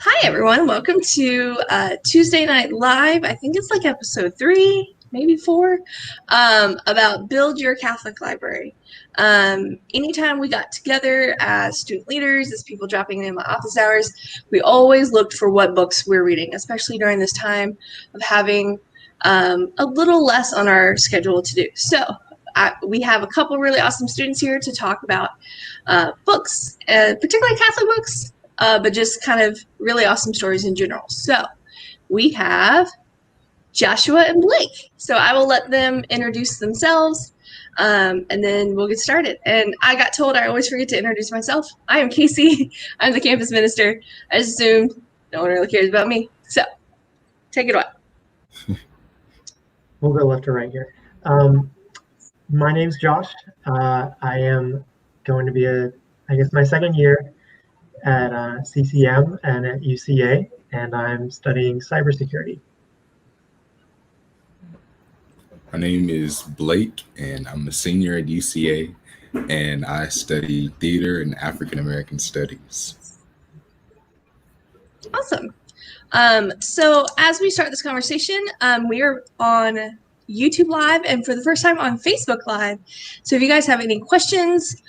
Hi, everyone. Welcome to Tuesday Night Live. I think it's like episode 3, maybe 4, about Build Your Catholic Library. Anytime we got together as student leaders, as people dropping in my office hours, we always looked for what books we're reading, especially during this time of having a little less on our schedule to do. So we have a couple really awesome students here to talk about books, particularly Catholic books, but just kind of really awesome stories in general. So we have Joshua and Blake. So I will let them introduce themselves, and then we'll get started. And I got told I always forget to introduce myself. I am Casey. I'm the campus minister. I just assumed no one really cares about me. So take it away. We'll go left to right here. My name's Josh. I am going to be my second year at CCM and at UCA, and I'm studying cybersecurity. My name is Blake, and I'm a senior at UCA, and I study theater and African American studies. Awesome. So as we start this conversation, we are on YouTube Live and for the first time on Facebook Live. So if you guys have any questions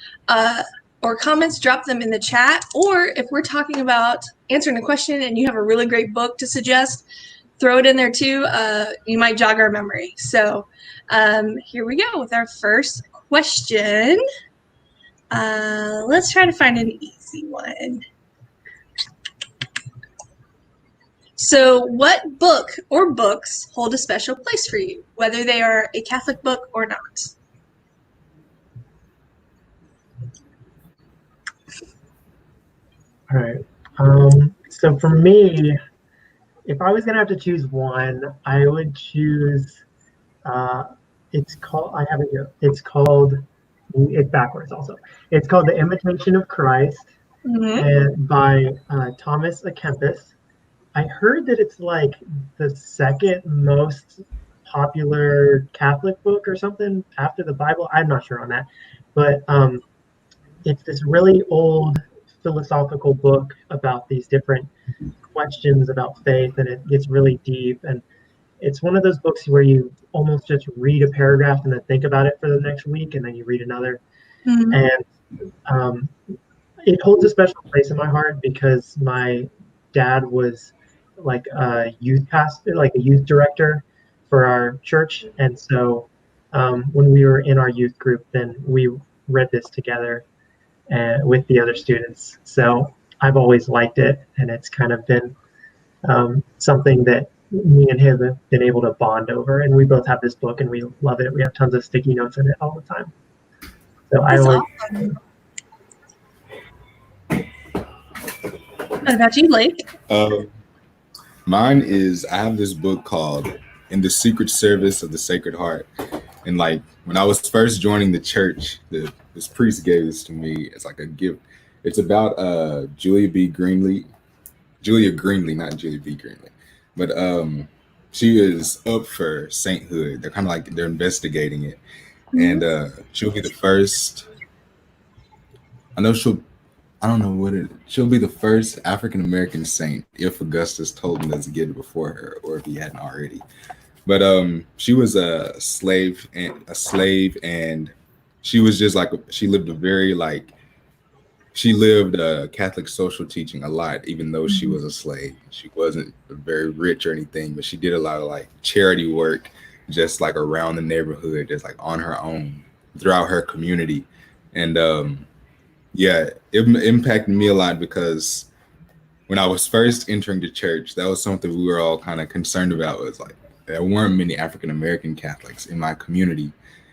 or comments, drop them in the chat. Or if we're talking about answering a question and you have a really great book to suggest, throw it in there too. You might jog our memory. So here we go with our first question. Let's try to find an easy one. So what book or books hold a special place for you, whether they are a Catholic book or not? All right. So for me, if I was going to have to choose one, I would choose, it's backwards also. It's called The Imitation of Christ, and by Thomas A. Kempis. I heard that it's like the second most popular Catholic book or something after the Bible. I'm not sure on that, but it's this really old philosophical book about these different questions about faith, and it gets really deep. And it's one of those books where you almost just read a paragraph and then think about it for the next week, and then you read another. And it holds a special place in my heart because my dad was like a youth pastor, like a youth director for our church. And so when we were in our youth group, then we read this together with the other students. So I've always liked it, and it's kind of been something that me and him have been able to bond over. And we both have this book and we love it. We have tons of sticky notes in it all the time. So Awesome. What about you, Blake? Mine is, I have this book called In the Secret Service of the Sacred Heart. And like when I was first joining the church, this priest gave this to me as like a gift. It's about Julia Greenlee, not Julia B. Greenlee. But she is up for sainthood. They're kind of like, they're investigating it. And she'll be the first, she'll be the first African-American saint if Augustus told him to get it before her, or if he hadn't already. But she was a slave, and she was just like, she lived Catholic social teaching a lot, even though she was a slave. She wasn't very rich or anything, but she did a lot of like charity work, just like around the neighborhood, just like on her own throughout her community. And yeah, it impacted me a lot because when I was first entering the church, that was something we were all kind of concerned about. Was like there weren't many African American Catholics in my community.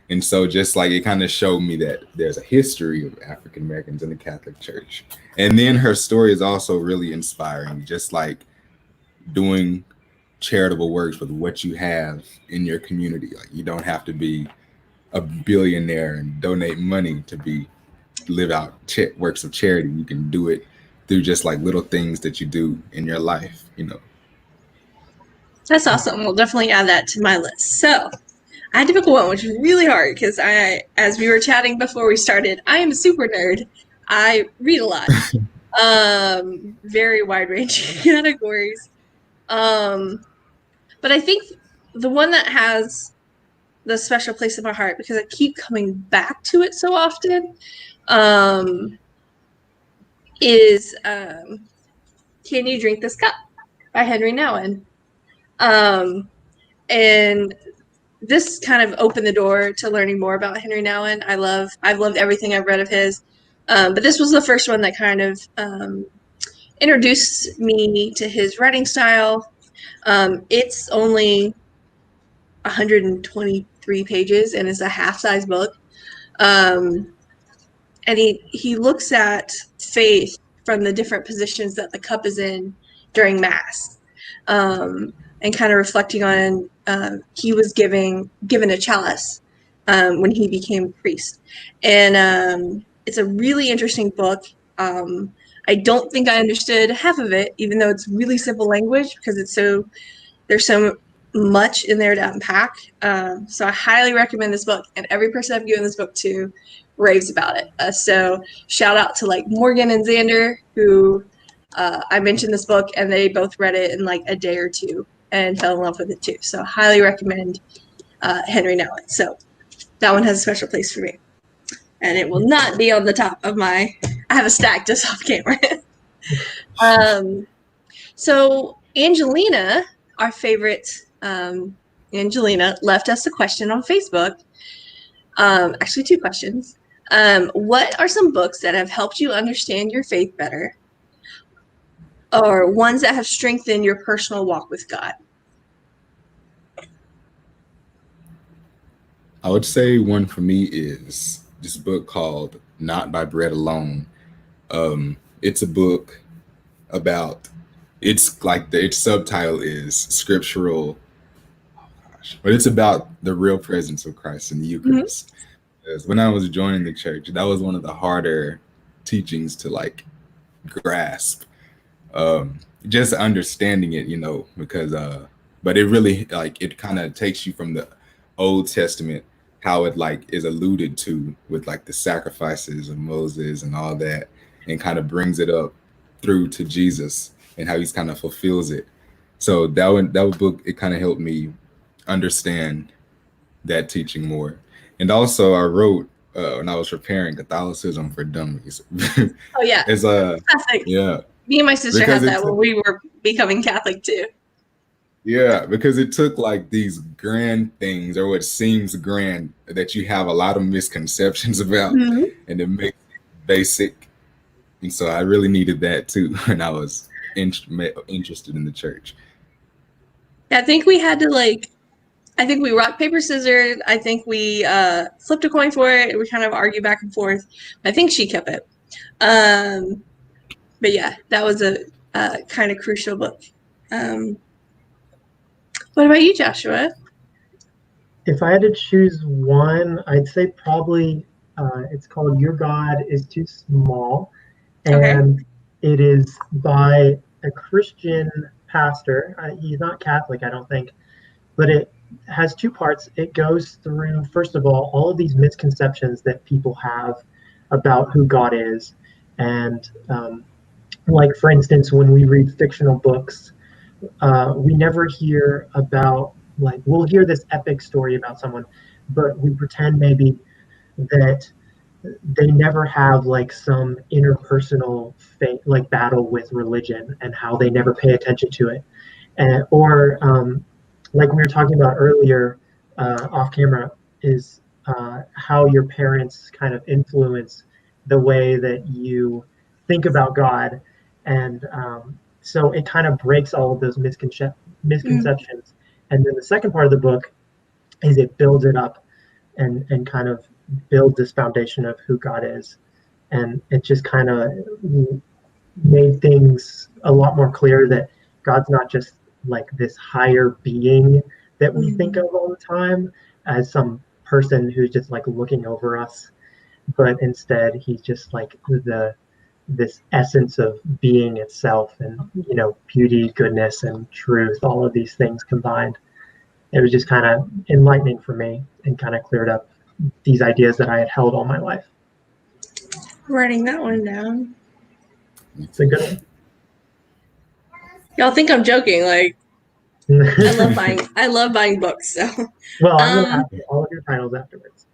And so just like it kind of showed me that there's a history of African Americans in the Catholic Church. And then her story is also really inspiring, just like doing charitable works with what you have in your community. Like you don't have to be a billionaire and donate money to live out works of charity. You can do it through just like little things that you do in your life, you know. That's awesome. We'll definitely add that to my list. So I had to pick one, which was really hard because as we were chatting before we started, I am a super nerd. I read a lot. Very wide-ranging categories. But I think the one that has the special place in my heart, because I keep coming back to it so often, is Can You Drink This Cup by Henry Nouwen. And this kind of opened the door to learning more about Henry Nouwen. I've loved everything I've read of his. But this was the first one that kind of introduced me to his writing style. It's only 123 pages and it's a half-size book. And he looks at faith from the different positions that the cup is in during Mass, and kind of reflecting on he was given a chalice when he became a priest. And it's a really interesting book. I don't think I understood half of it, even though it's really simple language, because there's so much in there to unpack. So I highly recommend this book, and every person I've given this book to raves about it. So shout out to like Morgan and Xander, who I mentioned this book, and they both read it in like a day or two and fell in love with it too. So highly recommend Henry Nouwen. So that one has a special place for me, and it will not be on the top of I have a stack just off camera. So Angelina, our favorite Angelina, left us a question on Facebook. Actually, two questions. What are some books that have helped you understand your faith better, or ones that have strengthened your personal walk with God? I would say one for me is this book called Not by Bread Alone. It's a book about, it's like its subtitle is scriptural, but it's about the real presence of Christ in the Eucharist. Mm-hmm. Because when I was joining the church, that was one of the harder teachings to like grasp. Just understanding it, because but it really like it kind of takes you from the Old Testament, how it like is alluded to with like the sacrifices of Moses and all that, and kind of brings it up through to Jesus and how he's kind of fulfills it. So that book, it kind of helped me understand that teaching more. And also I wrote when I was preparing Catholicism for Dummies. Oh yeah. It's classic. Yeah. Me and my sister had that when we were becoming Catholic too. Yeah, because it took like these grand things, or what seems grand, that you have a lot of misconceptions about, mm-hmm. and it makes it basic. And so I really needed that too when I was interested in the church. I think we had to I think we rock, paper, scissors. I think we flipped a coin for it. We kind of argued back and forth. I think she kept it. But yeah, that was a kind of crucial book. What about you, Joshua? If I had to choose one, I'd say probably it's called Your God is Too Small. And okay. It is by a Christian pastor. He's not Catholic, I don't think. But it has two parts. It goes through, first of all of these misconceptions that people have about who God is. And like, for instance, when we read fictional books, we never hear about, like, we'll hear this epic story about someone, but we pretend maybe that they never have like some interpersonal faith, like battle with religion, and how they never pay attention to it. Or like we were talking about earlier off camera, is how your parents kind of influence the way that you think about God. And so it kind of breaks all of those misconceptions. And then the second part of the book is it builds it up and kind of builds this foundation of who God is. And it just kind of made things a lot more clear that God's not just like this higher being that we think of all the time as some person who's just like looking over us, but instead he's just like this essence of being itself, and beauty, goodness, and truth, all of these things combined. It was just kind of enlightening for me and kind of cleared up these ideas that I had held all my life. Writing that one down. It's a good one. Y'all think I'm joking? Like, I love buying books. So, well, I'm gonna ask you all of your titles afterwards.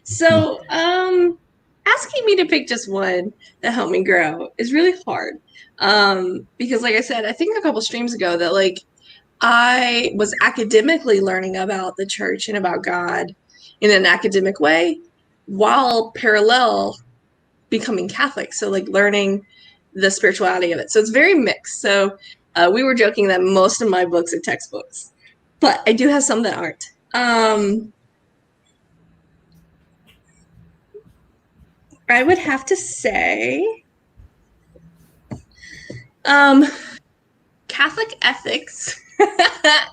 So, asking me to pick just one that helped me grow is really hard. Because like I said, I think a couple streams ago that like I was academically learning about the church and about God in an academic way while parallel becoming Catholic. So like learning the spirituality of it. So it's very mixed. So we were joking that most of my books are textbooks, but I do have some that aren't. I would have to say Catholic ethics,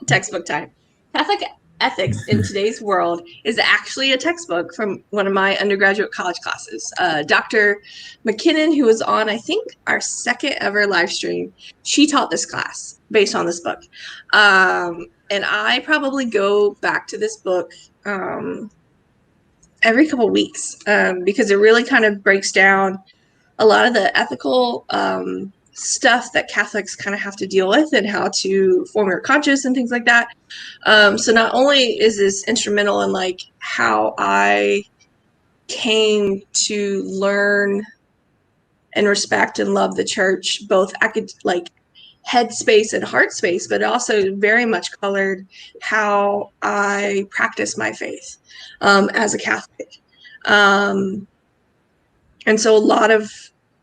textbook time. Catholic ethics in today's world is actually a textbook from one of my undergraduate college classes. Dr. McKinnon, who was on, I think, our second ever live stream, she taught this class based on this book. And I probably go back to this book every couple weeks because it really kind of breaks down a lot of the ethical stuff that Catholics kind of have to deal with and how to form your conscience and things like that. So not only is this instrumental in like how I came to learn and respect and love the church, both like head space and heart space, but also very much colored how I practice my faith as a Catholic. And so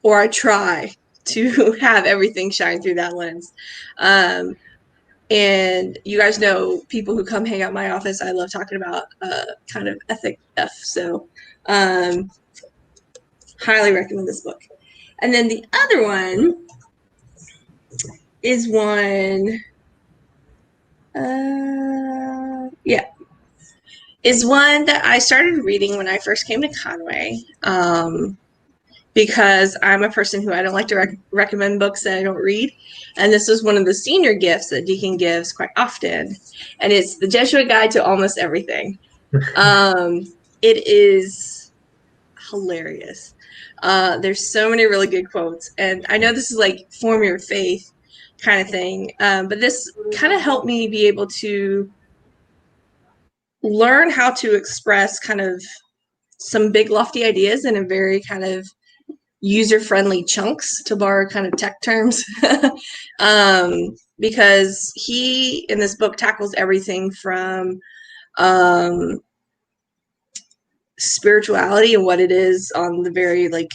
I try to have everything shine through that lens. And you guys know, people who come hang out in my office, I love talking about kind of ethic stuff. So highly recommend this book. And then the other one is one, is one that I started reading when I first came to Conway. Because I'm a person who I don't like to recommend books that I don't read. And this was one of the senior gifts that Deacon gives quite often. And it's The Jesuit Guide to Almost Everything. It is hilarious. There's so many really good quotes. And I know this is like form your faith kind of thing. But this kind of helped me be able to learn how to express kind of some big lofty ideas in a very kind of user-friendly chunks, to borrow kind of tech terms, because he in this book tackles everything from spirituality and what it is on the very like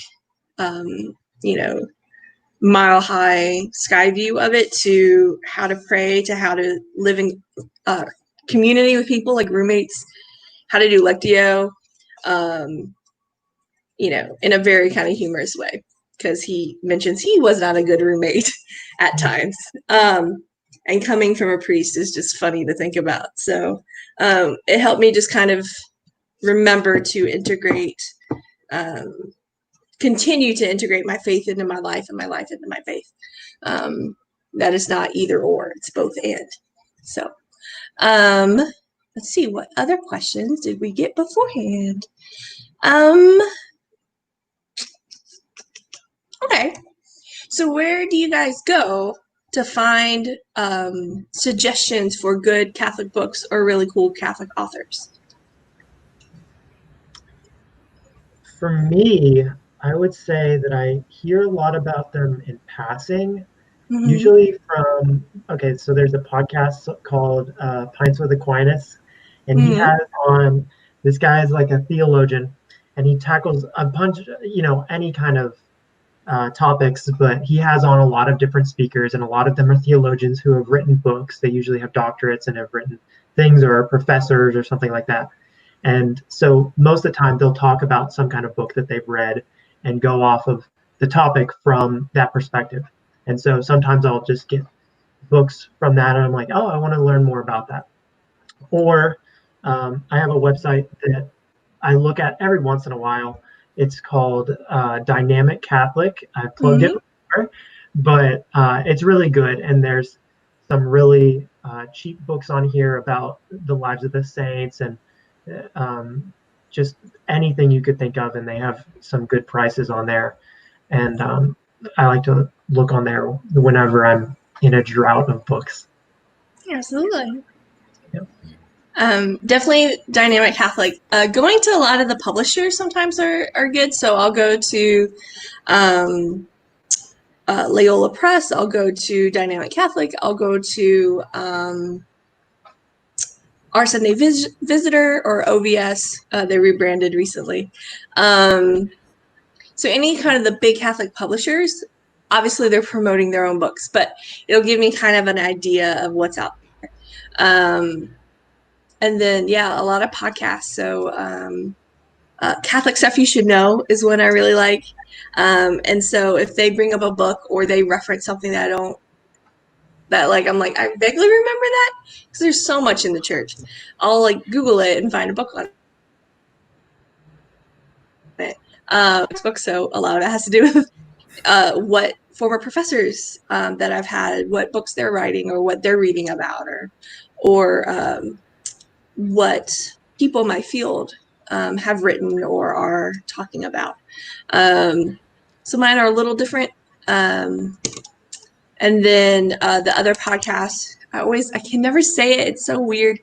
mile high sky view of it, to how to pray, to how to live in community with people like roommates, how to do lectio, in a very kind of humorous way, because he mentions he was not a good roommate at times. And coming from a priest is just funny to think about. So it helped me just kind of remember to integrate, continue to integrate my faith into my life and my life into my faith. That is not either or, it's both and. So let's see, what other questions did we get beforehand? Okay, so where do you guys go to find suggestions for good Catholic books or really cool Catholic authors? For me, I would say that I hear a lot about them in passing, usually from, so there's a podcast called Pints with Aquinas, and he has on, this guy is like a theologian, and he tackles a bunch, any kind of topics, but he has on a lot of different speakers, and a lot of them are theologians who have written books. They usually have doctorates and have written things, or are professors or something like that. And so most of the time they'll talk about some kind of book that they've read and go off of the topic from that perspective. And so sometimes I'll just get books from that and I'm like, oh, I want to learn more about that. Or I have a website that I look at every once in a while. It's called Dynamic Catholic. I've plugged it before, but it's really good. And there's some really cheap books on here about the lives of the saints and just anything you could think of. And they have some good prices on there. And I like to look on there whenever I'm in a drought of books. Absolutely. Yep. Definitely Dynamic Catholic. Going to a lot of the publishers sometimes are good. So I'll go to Loyola Press. I'll go to Dynamic Catholic. I'll go to Our Sunday Visitor or OVS. They rebranded recently. So any kind of the big Catholic publishers, obviously they're promoting their own books, but it'll give me kind of an idea of what's out there. And then, yeah, a lot of podcasts. So Catholic Stuff You Should Know is one I really like. And so if they bring up a book or they reference something that I'm like, I vaguely remember that, because there's so much in the church. I'll like Google it and find a book on it. So a lot of it has to do with what former professors that I've had, what books they're writing or what they're reading about, or what people in my field have written or are talking about. So mine are a little different. And then the other podcast, I can never say it. It's so weird.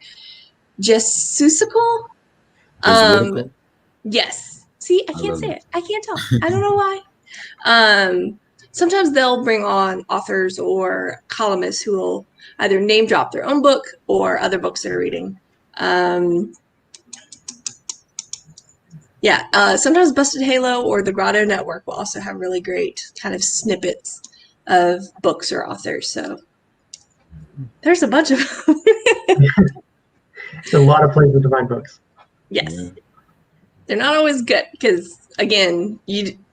Jesusical. Yes. See, I can't say it. I can't talk. I don't know why. Sometimes they'll bring on authors or columnists who will either name drop their own book or other books they're reading. Sometimes Busted Halo or the Grotto Network will also have really great kind of snippets of books or authors. So there's a bunch of them. It's a lot of places to find books. Yes. Yeah. They're not always good because, again,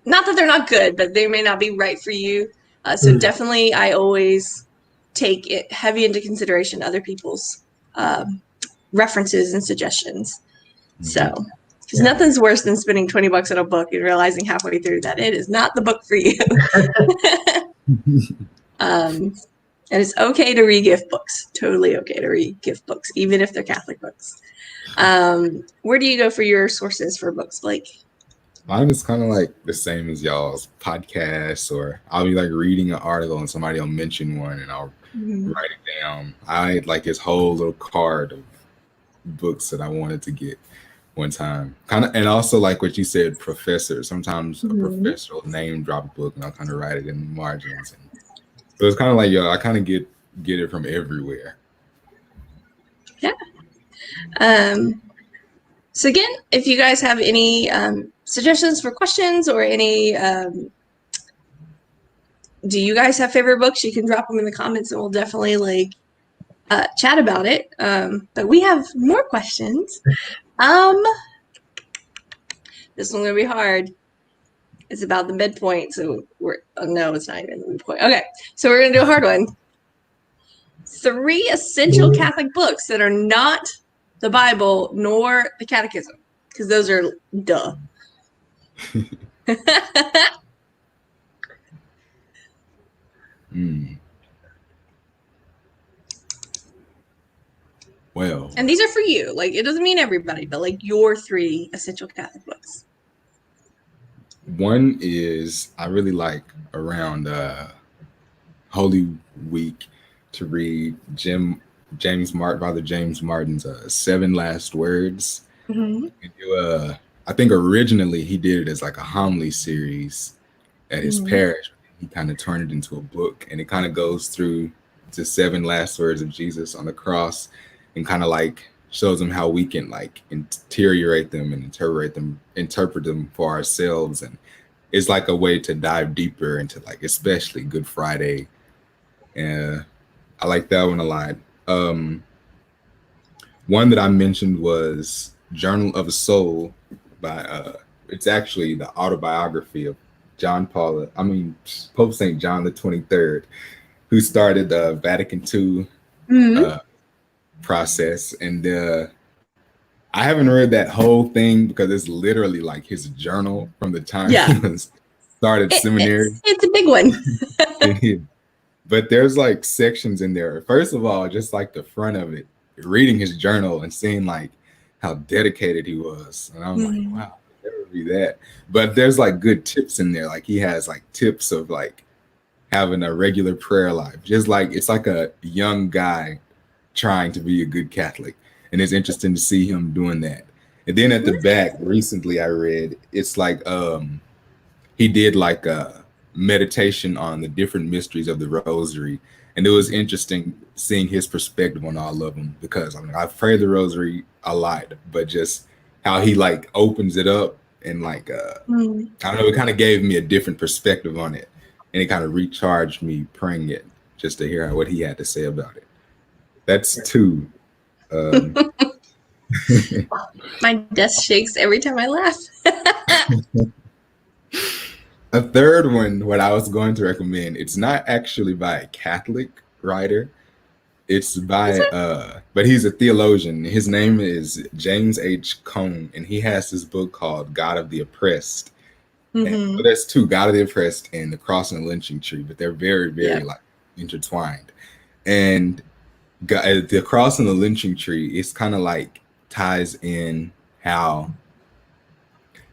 not that they're not good, but they may not be right for you. So definitely I always take it heavy into consideration other people's references and suggestions. So, because nothing's worse than spending $20 on a book and realizing halfway through that it is not the book for you. And it's okay to re-gift books. Totally okay to re-gift books, even if they're Catholic books. Where do you go for your sources for books, Blake? Mine is kind of like the same as y'all's podcasts, or I'll be like reading an article and somebody will mention one and I'll write it down. I had like this whole little card of books that I wanted to get one time. Kind of, and also like what you said, professor. Sometimes a professor will name drop a book and I'll kind of write it in the margins. And so it's kind of like, I kind of get it from everywhere. Yeah. So again, if you guys have any suggestions for questions or any, do you guys have favorite books? You can drop them in the comments and we'll definitely chat about it. But we have more questions. This one's gonna be hard. It's about the midpoint, so no, it's not even the midpoint. Okay, so we're gonna do a hard one. 3 essential Catholic books that are not the Bible nor the Catechism, because those are duh. Well, and these are for you. Like, it doesn't mean everybody, but like your 3 essential Catholic books. One is I really like around Holy Week to read Father James Martin's 7 Last Words. I think originally he did it as like a homily series at his parish. He kind of turned it into a book, and it kind of goes through the 7 last words of Jesus on the cross and kind of like shows them how we can like interrogate them and interpret them for ourselves. And it's like a way to dive deeper into like especially Good Friday. And I like that one a lot. One that I mentioned was Journal of a Soul by it's actually the autobiography of Pope St. John the 23rd, who started the Vatican II process. And I haven't read that whole thing because it's literally like his journal from the time he was started seminary. It's a big one. But there's like sections in there. First of all, just like the front of it, reading his journal and seeing like how dedicated he was. And I'm like, wow, I've never be that. But there's like good tips in there. Like he has like tips of like having a regular prayer life. Just like it's like a young guy trying to be a good Catholic. And it's interesting to see him doing that. And then at the back, recently I read, it's like he did like a meditation on the different mysteries of the rosary. And it was interesting seeing his perspective on all of them, because I mean, I've prayed the rosary a lot, but just how he like opens it up and like, I don't know, it kind of gave me a different perspective on it. And it kind of recharged me praying it just to hear what he had to say about it. That's two. My desk shakes every time I laugh. A third one, what I was going to recommend, it's not actually by a Catholic writer. It's by, but he's a theologian. His name is James H. Cone, and he has this book called God of the Oppressed. And, there's two, God of the Oppressed and The Cross and the Lynching Tree, but they're very, very like intertwined. And The Cross and the Lynching Tree, it's kind of like ties in how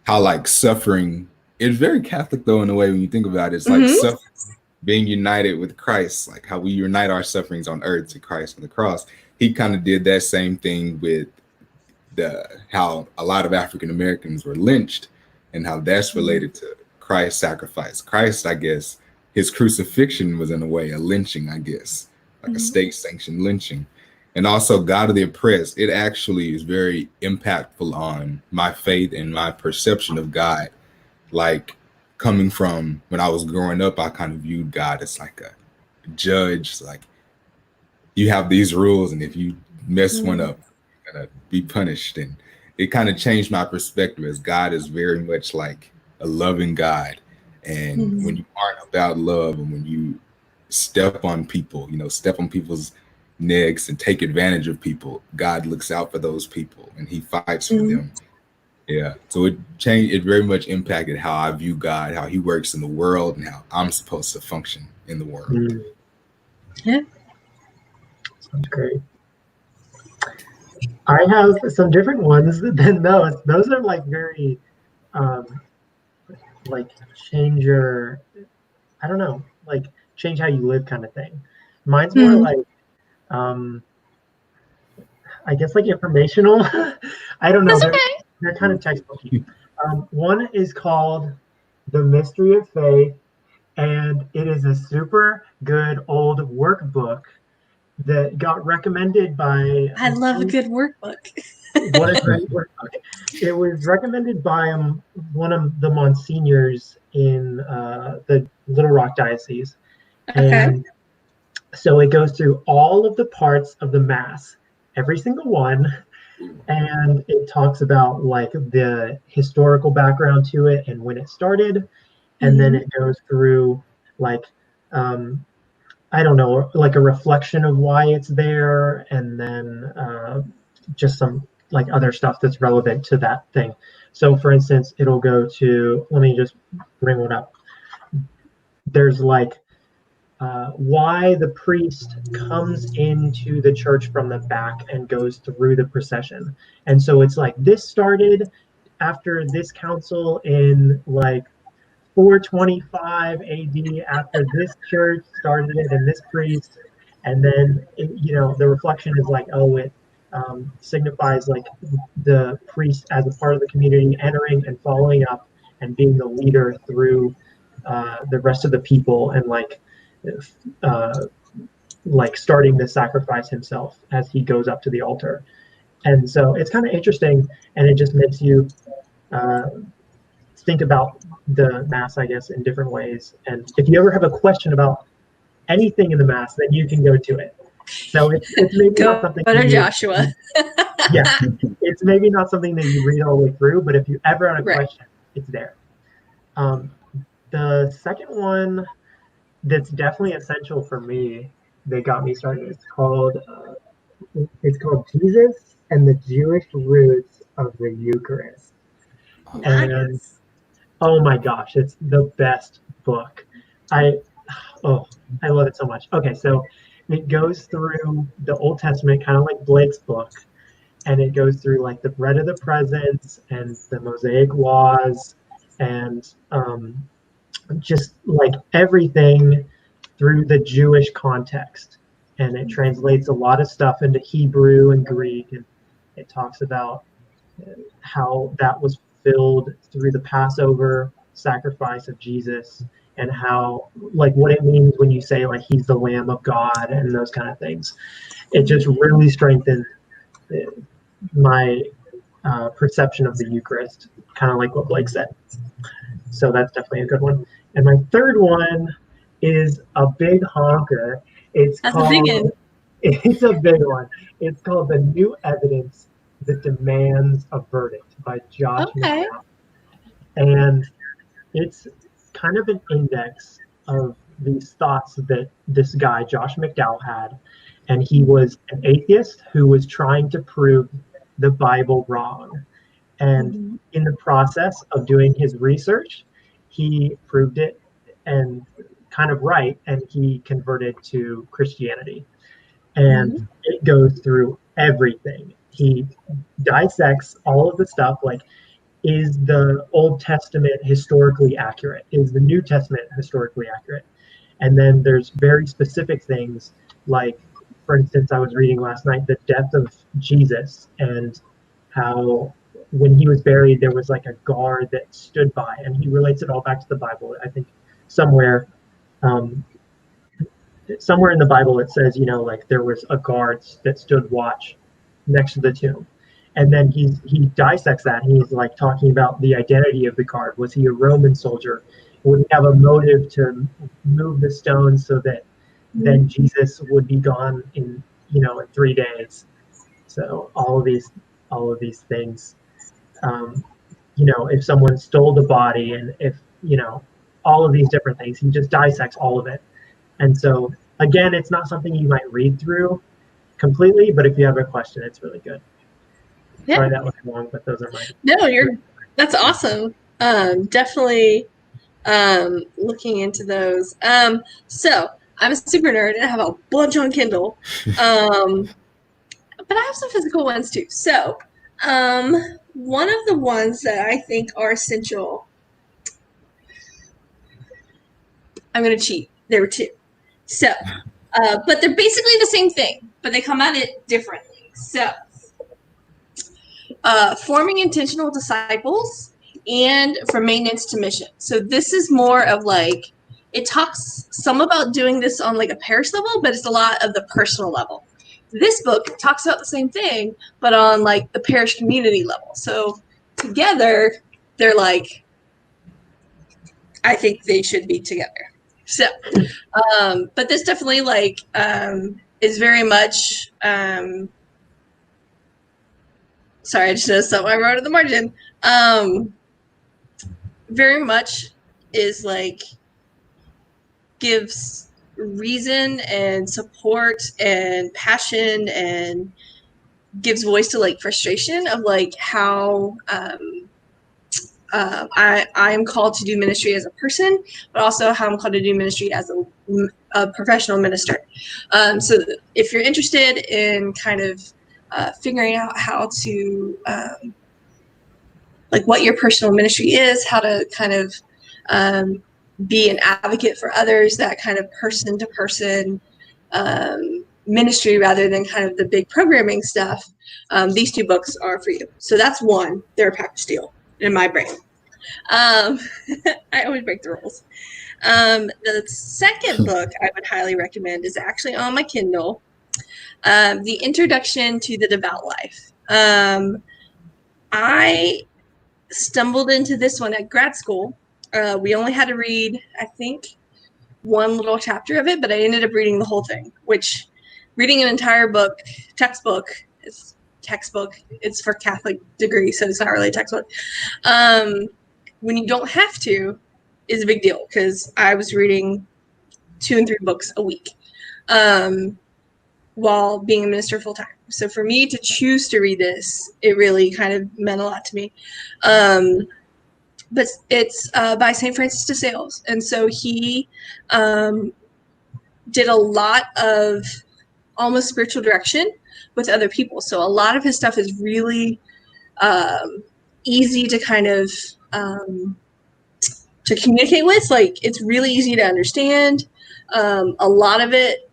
like suffering, it's very Catholic though in a way when you think about it. It's like suffering, being united with Christ, like how we unite our sufferings on earth to Christ on the cross. He kind of did that same thing with how a lot of African Americans were lynched and how that's related to Christ's sacrifice. Christ, I guess, his crucifixion was in a way a lynching, I guess, like a state-sanctioned lynching. And also God of the Oppressed, it actually is very impactful on my faith and my perception of God. Like coming from when I was growing up, I kind of viewed God as like a judge, like you have these rules and if you mess one up, you're gonna be punished. And it kind of changed my perspective, as God is very much like a loving God. And when you aren't about love and when you step on people, step on people's necks and take advantage of people, God looks out for those people and he fights for them. Yeah. So it changed, it very much impacted how I view God, how he works in the world and how I'm supposed to function in the world. Yeah. Sounds great. I have some different ones than those. Those are like very like change your, I don't know, like change how you live kind of thing. Mine's more like I guess like informational. I don't know. They're kind of textbooky. One is called The Mystery of Faith, and it is a super good old workbook that got recommended by. I love a good workbook. What a great workbook! It was recommended by one of the monsignors in the Little Rock Diocese, and so it goes through all of the parts of the Mass, every single one, and it talks about like the historical background to it and when it started, and then it goes through like I don't know, like a reflection of why it's there, and then just some like other stuff that's relevant to that thing. So for instance, it'll go to, let me just bring one up. There's like why the priest comes into the church from the back and goes through the procession. And so it's like this started after this council in like 425 AD, after this church started it and this priest, and then the reflection is like, oh, it signifies like the priest as a part of the community entering and following up and being the leader through the rest of the people, and like starting the sacrifice himself as he goes up to the altar. And so it's kind of interesting, and it just makes you think about the Mass, I guess, in different ways. And if you ever have a question about anything in the Mass, then you can go to it. So it's maybe not something go to Joshua. Yeah, it's maybe not something that you read all the way through, but if you ever had a question, it's there. The second one that's definitely essential for me, that got me started, it's called Jesus and the Jewish Roots of the Eucharist. And oh my gosh, it's the best book. I love it so much. Okay, so it goes through the Old Testament, kind of like Blake's book, and it goes through like the bread of the presence and the Mosaic laws and just like everything through the Jewish context. And it translates a lot of stuff into Hebrew and Greek, and it talks about how that was fulfilled through the Passover sacrifice of Jesus, and how like what it means when you say like he's the Lamb of God and those kind of things. It just really strengthened my perception of the Eucharist, kind of like what Blake said. So that's definitely a good one. And my third one is a big honker. It's That's called. a big one. It's a big one. It's called The New Evidence That Demands a Verdict by Josh Okay. McDowell. And it's kind of an index of these thoughts that this guy, Josh McDowell, had. And he was an atheist who was trying to prove the Bible wrong. And in the process of doing his research, he proved it and kind of right, and he converted to Christianity. And it goes through everything. He dissects all of the stuff, like, is the Old Testament historically accurate? Is the New Testament historically accurate? And then there's very specific things, like, for instance, I was reading last night the death of Jesus, and how when he was buried, there was like a guard that stood by, and he relates it all back to the Bible. I think somewhere in the Bible it says, like there was a guard that stood watch next to the tomb. And then he dissects that, and he's like talking about the identity of the guard. Was he a Roman soldier? Would he have a motive to move the stones so that then Jesus would be gone in 3 days? So all of these things, if someone stole the body, and if all of these different things, he just dissects all of it. And so again, it's not something you might read through completely, but if you have a question, it's really good. Yeah. Sorry that was long, but those are mine. No, that's awesome. Definitely looking into those. So I'm a super nerd and I have a bunch on Kindle. But I have some physical ones too. So one of the ones that I think are essential, I'm going to cheat. There were two. So, but they're basically the same thing, but they come at it differently. So, forming intentional disciples and from maintenance to mission. So this is more of like, it talks some about doing this on like a parish level, but it's a lot of the personal level. This book talks about the same thing, but on like the parish community level. So together, they're like, I think they should be together. So, but this definitely like is very much, sorry, I just noticed something I wrote in the margin. Very much is like gives reason and support and passion and gives voice to like frustration of like how I am called to do ministry as a person, but also how I'm called to do ministry as a professional minister. So if you're interested in kind of figuring out how to like what your personal ministry is, how to kind of be an advocate for others, that kind of person to person ministry rather than kind of the big programming stuff, these two books are for you. So that's one. They're a package deal in my brain. I always break the rules. The second book I would highly recommend is actually on my Kindle, The Introduction to the Devout Life. I stumbled into this one at grad school. We only had to read, I think, one little chapter of it, but I ended up reading the whole thing, which reading an entire book, textbook, it's for Catholic degree, so it's not really a textbook. When you don't have to is a big deal, because I was reading 2 and 3 books a week while being a minister full time. So for me to choose to read this, it really kind of meant a lot to me. But it's by St. Francis de Sales. And so he did a lot of almost spiritual direction with other people. So a lot of his stuff is really easy to kind of to communicate with. Like, it's really easy to understand. A lot of it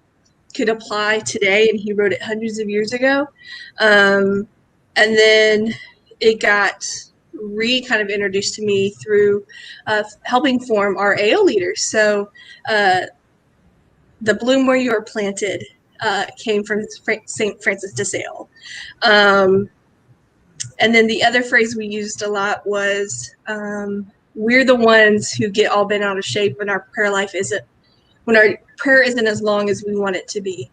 could apply today, and he wrote it hundreds of years ago. And then it got kind of introduced to me through helping form our AO leaders. So the Bloom Where You Are Planted came from St. Francis de Sales. And then the other phrase we used a lot was, we're the ones who get all bent out of shape when our prayer life isn't, when our prayer isn't as long as we want it to be.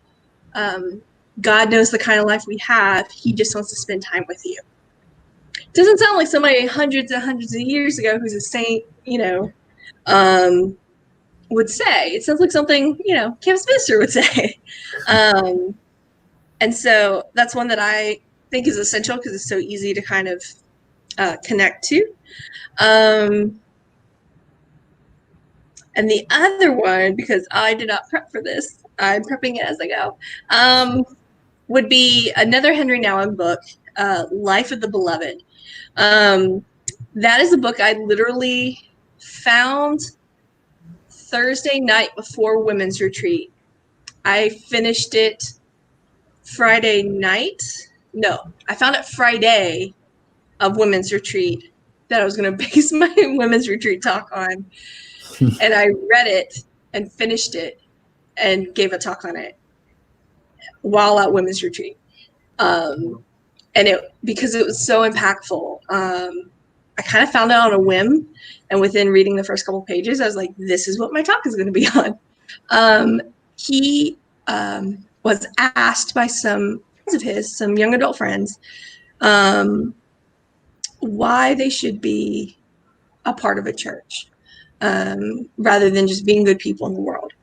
God knows the kind of life we have. He just wants to spend time with you. Doesn't sound like somebody hundreds and hundreds of years ago who's a saint, would say. It sounds like something, campus minister would say. And so that's one that I think is essential because it's so easy to kind of connect to. And the other one, because I did not prep for this, I'm prepping it as I go, would be another Henry Nouwen book, Life of the Beloved. That is a book I literally found Thursday night before women's retreat. I finished it Friday night. No, I found it Friday of women's retreat that I was going to base my women's retreat talk on. And I read it and finished it and gave a talk on it while at women's retreat. And because it was so impactful, I kind of found it on a whim. And within reading the first couple pages, I was like, this is what my talk is going to be on. He was asked by some friends of his, some young adult friends, why they should be a part of a church rather than just being good people in the world.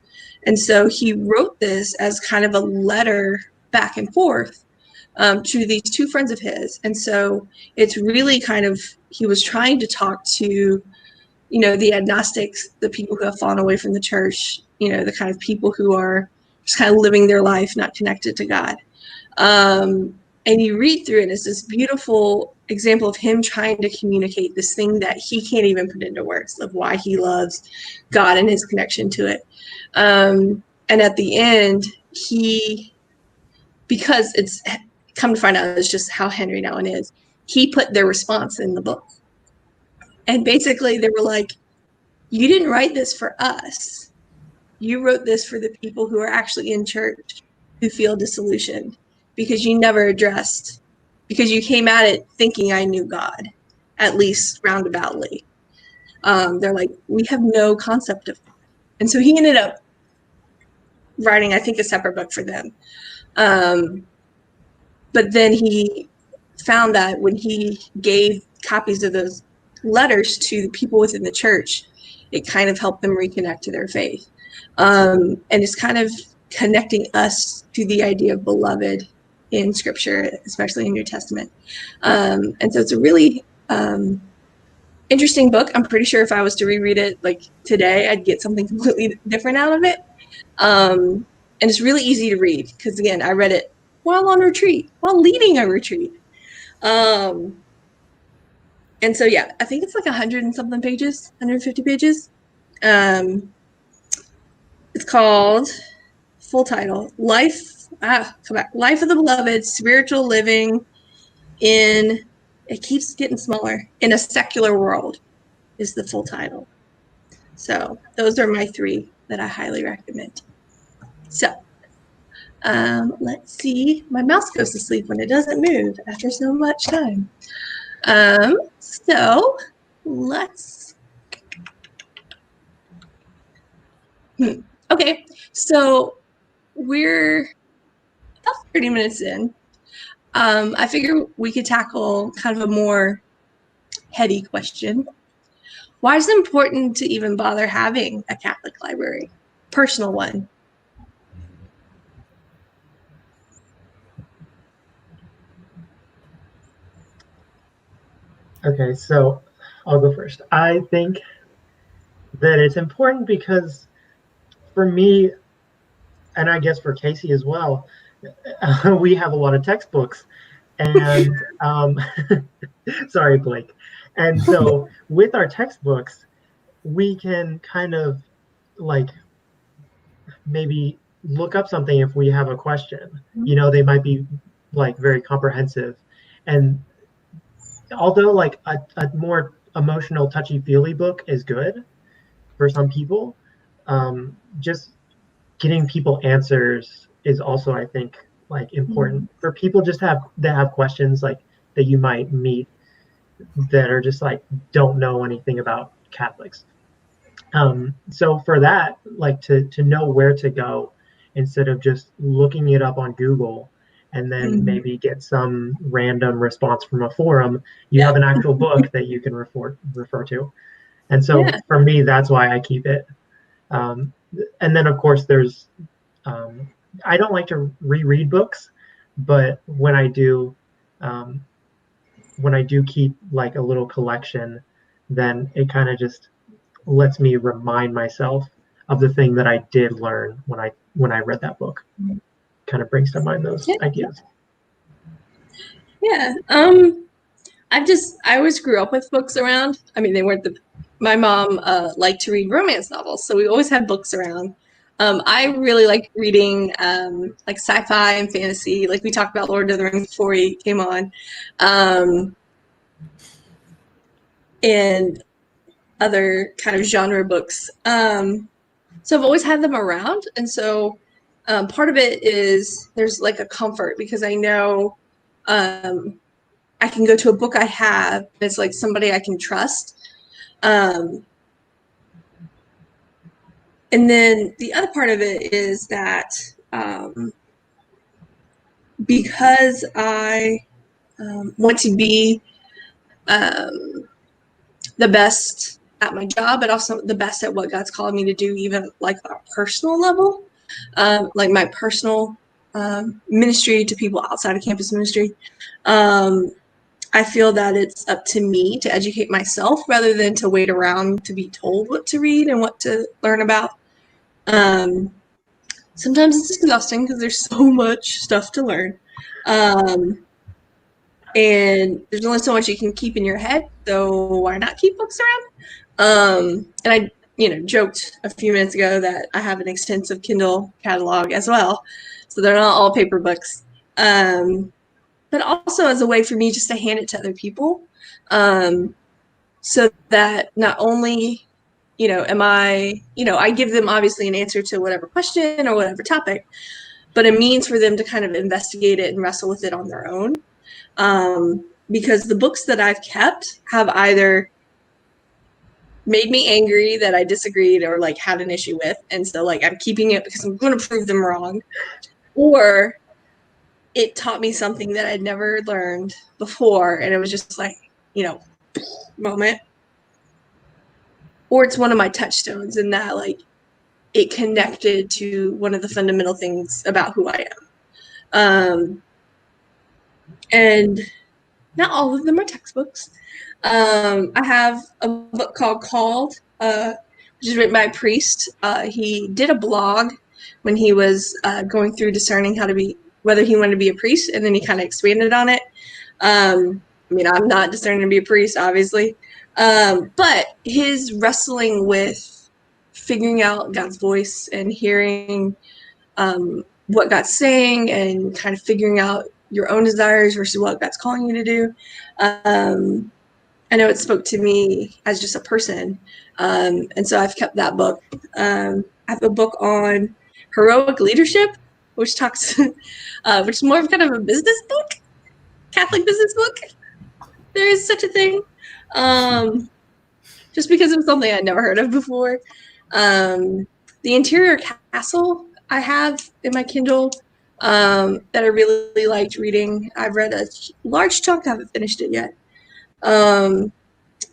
And so he wrote this as kind of a letter back and forth to these two friends of his. And so it's really kind of, he was trying to talk to, the agnostics, the people who have fallen away from the church, the kind of people who are just kind of living their life, not connected to God. And you read through it, and it's this beautiful example of him trying to communicate this thing that he can't even put into words, of why he loves God and his connection to it. And at the end, because it's come to find out, it's just how Henry Nouwen is, he put their response in the book. And basically they were like, you didn't write this for us. You wrote this for the people who are actually in church who feel disillusioned because you never addressed, because you came at it thinking I knew God, at least roundaboutly. They're like, we have no concept of God. And so he ended up writing, I think, a separate book for them. But then he found that when he gave copies of those letters to the people within the church, it kind of helped them reconnect to their faith. And it's kind of connecting us to the idea of beloved in Scripture, especially in New Testament. And so it's a really interesting book. I'm pretty sure if I was to reread it like today, I'd get something completely different out of it. And it's really easy to read because, again, I read it while on retreat, while leading a retreat. And so, yeah, I think it's like 100 and something pages, 150 pages. It's called, full title, Life of the Beloved, Spiritual Living in, it keeps getting smaller, in a Secular World is the full title. So those are my three that I highly recommend. So let's see. My mouse goes to sleep when it doesn't move after so much time. So let's, okay, so we're about 30 minutes in. I figure we could tackle kind of a more heady question. Why is it important to even bother having a Catholic library? Personal one. Okay, so I'll go first. I think that it's important because for me, and I guess for Casey as well, we have a lot of textbooks, and sorry, Blake. And so with our textbooks, we can kind of like maybe look up something if we have a question. You know, they might be like very comprehensive. And although like a more emotional, touchy-feely book is good for some people, just getting people answers is also, I think, like important for people just that have questions like that you might meet that are just like don't know anything about Catholics. So for that, like to know where to go instead of just looking it up on Google and then maybe get some random response from a forum, you have an actual book that you can refer to. And so for me, that's why I keep it. And then of course there's, I don't like to reread books, but when I do keep like a little collection, then it kind of just lets me remind myself of the thing that I did learn when I read that book. Kind of brings to mind those ideas. Yeah. I always grew up with books around. I mean, they weren't my mom liked to read romance novels, so we always had books around. I really like reading like sci-fi and fantasy. Like we talked about Lord of the Rings before he came on. And other kind of genre books. So I've always had them around. And so part of it is there's like a comfort because I know I can go to a book I have. It's like somebody I can trust. And then the other part of it is that because I want to be the best at my job, but also the best at what God's called me to do, even like on a personal level, like my personal ministry to people outside of campus ministry. I feel that it's up to me to educate myself rather than to wait around to be told what to read and what to learn about. Sometimes it's exhausting because there's so much stuff to learn. And there's only so much you can keep in your head, so why not keep books around? And I, joked a few minutes ago that I have an extensive Kindle catalog as well, so they're not all paper books. But also as a way for me just to hand it to other people, so that not only, am I, I give them obviously an answer to whatever question or whatever topic, but a means for them to kind of investigate it and wrestle with it on their own. Because the books that I've kept have either made me angry that I disagreed or like had an issue with, and so like I'm keeping it because I'm going to prove them wrong, or it taught me something that I'd never learned before, and it was just like, moment. Or it's one of my touchstones in that like it connected to one of the fundamental things about who I am. And not all of them are textbooks. I have a book called, which is written by a priest. He did a blog when he was going through discerning whether he wanted to be a priest, and then he kind of expanded on it. I mean, I'm not discerning to be a priest, obviously, but his wrestling with figuring out God's voice and hearing what God's saying and kind of figuring out your own desires versus what God's calling you to do. I know it spoke to me as just a person. And so I've kept that book. I have a book on heroic leadership, which talks, which is more of kind of a business book, Catholic business book. There is such a thing. Just because it was something I'd never heard of before. The Interior Castle I have in my Kindle that I really liked reading. I've read a large chunk. I haven't finished it yet. And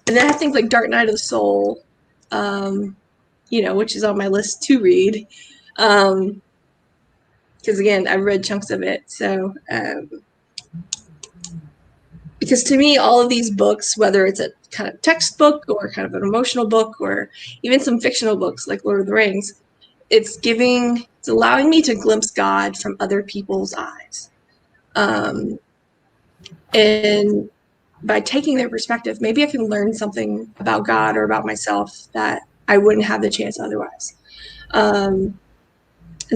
then I have things like Dark Night of the Soul, which is on my list to read. Because again, I've read chunks of it. So, because to me, all of these books, whether it's a kind of textbook or kind of an emotional book or even some fictional books like Lord of the Rings, it's allowing me to glimpse God from other people's eyes. And by taking their perspective, maybe I can learn something about God or about myself that I wouldn't have the chance otherwise. And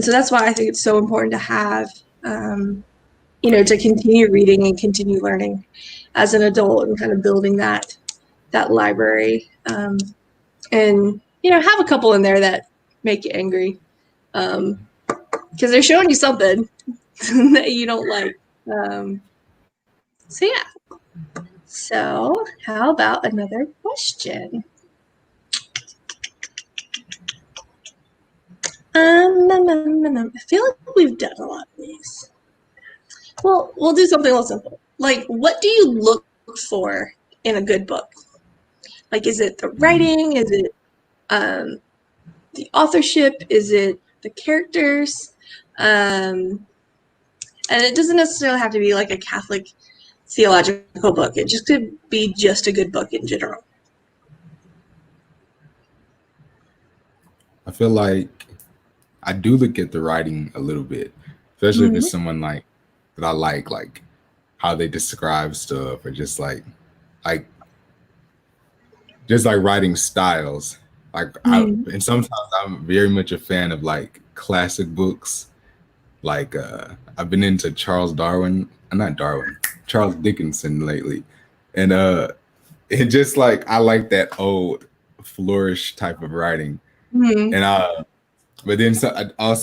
so that's why I think it's so important to have, to continue reading and continue learning as an adult and kind of building that library. And, have a couple in there that make you angry because they're showing you something that you don't like. So, yeah. So, how about another question? I feel like we've done a lot of these. Well, we'll do something a little simple. Like, what do you look for in a good book? Like, is it the writing? Is it the authorship? Is it the characters? And it doesn't necessarily have to be like a Catholic theological book. It just could be just a good book in general. I feel like I do look at the writing a little bit, especially if it's someone like that I like how they describe stuff, or just like writing styles. And sometimes I'm very much a fan of like classic books. Like I've been into Charles Dickinson lately, and it just like I like that old flourish type of writing. And but then I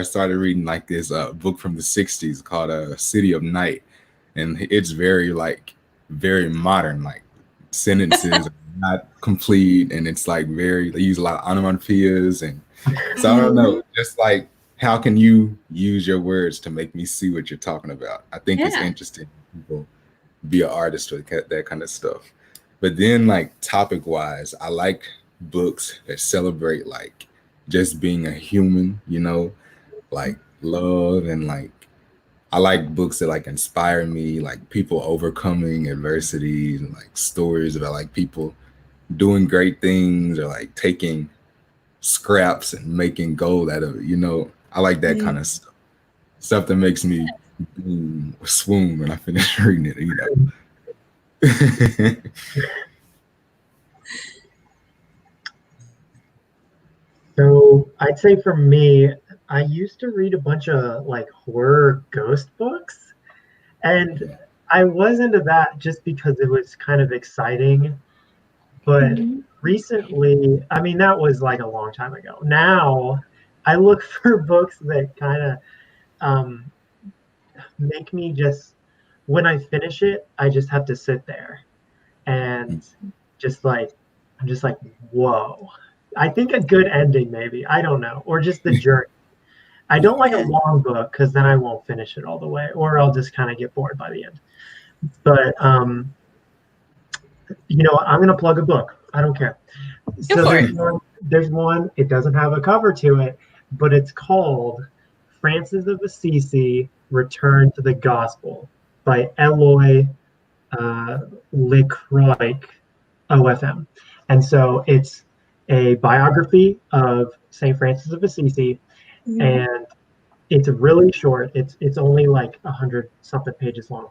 started reading like this book from the 60s called City of Night, and it's very modern, like sentences are not complete, and it's like they use a lot of onomatopoeias, and so I don't know, just like how can you use your words to make me see what you're talking about? I think it's interesting people be an artist with that kind of stuff. But then like topic wise, I like books that celebrate like just being a human, like love, and like I like books that like inspire me, like people overcoming adversity, and like stories about like people doing great things, or like taking scraps and making gold out of it. I like that kind of stuff that makes me swoon when I finish reading it. So I'd say for me, I used to read a bunch of like horror ghost books, and I was into that just because it was kind of exciting. But recently, I mean, that was like a long time ago. Now I look for books that kind of make me just, when I finish it, I just have to sit there and I'm just like, whoa. I think a good ending, maybe. I don't know. Or just the journey. I don't like a long book because then I won't finish it all the way, or I'll just kind of get bored by the end. But, I'm going to plug a book. I don't care. So there's one, it doesn't have a cover to it, but it's called Francis of Assisi, Return to the Gospel by Eloy Lecroix, OFM. And so it's a biography of St. Francis of Assisi, and it's really short. It's only like 100 something pages long,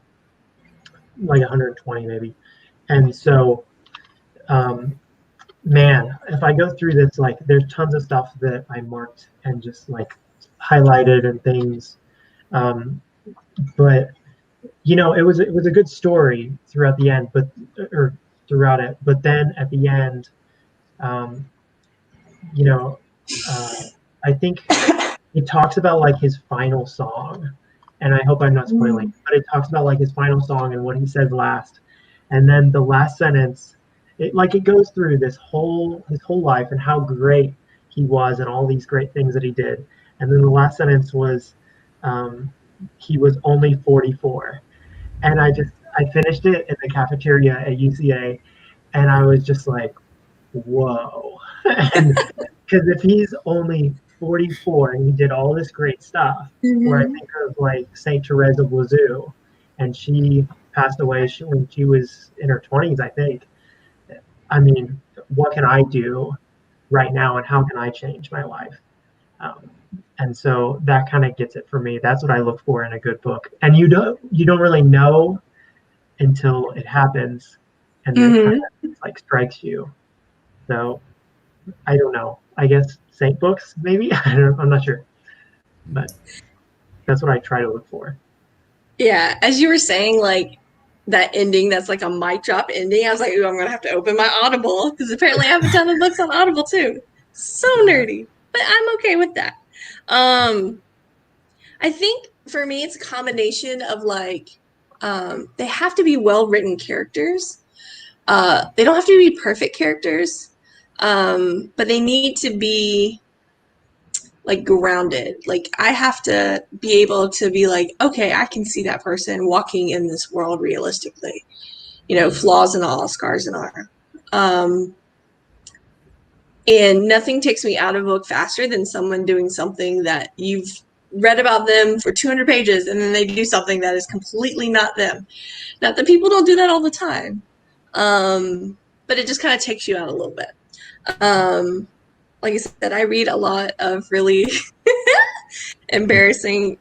like 120 maybe. And so, man, if I go through this, like there's tons of stuff that I marked and just like highlighted and things. But it was a good story throughout the end, throughout it. But then at the end, I think it talks about like his final song, and I hope I'm not spoiling, but it talks about like his final song and what he says last, and then the last sentence, it goes through his whole life and how great he was and all these great things that he did, and then the last sentence was, he was only 44, and I finished it in the cafeteria at UCA, and I was just like, whoa. And because if he's only 44 and he did all this great stuff, where I think of like Saint Therese of Lisieux, and she passed away when she was in her 20s, I think. I mean, what can I do right now, and how can I change my life? And so that kind of gets it for me. That's what I look for in a good book. And you don't really know until it happens, and then it kind of like strikes you. So I don't know. I guess saint books, maybe. I'm not sure, but that's what I try to look for. Yeah, as you were saying, like that ending, that's like a mic drop ending. I was like, ooh, I'm gonna have to open my Audible because apparently I have a ton of books on Audible too. So nerdy, but I'm okay with that. I think for me, it's a combination of like they have to be well-written characters. They don't have to be perfect characters, but they need to be like grounded. Like I have to be able to be like, okay, I can see that person walking in this world realistically. You know, flaws and all, scars and all. And nothing takes me out of a book faster than someone doing something that you've read about them for 200 pages and then they do something that is completely not them. Not that people don't do that all the time, but it just kind of takes you out a little bit. Like I said, I read a lot of really embarrassing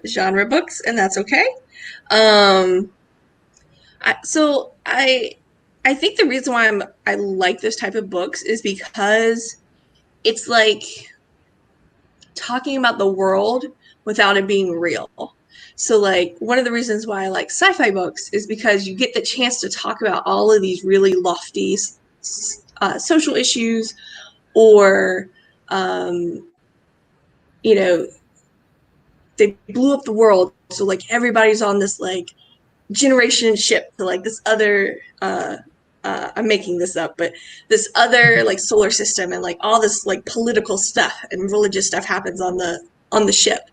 genre books, and that's okay. I think the reason why I like this type of books is because it's like talking about the world without it being real. So like one of the reasons why I like sci-fi books is because you get the chance to talk about all of these really lofty social issues, or you know, they blew up the world, so like everybody's on this like generation ship to like this other I'm making this up, but this other like solar system, and like all this like political stuff and religious stuff happens on the ship.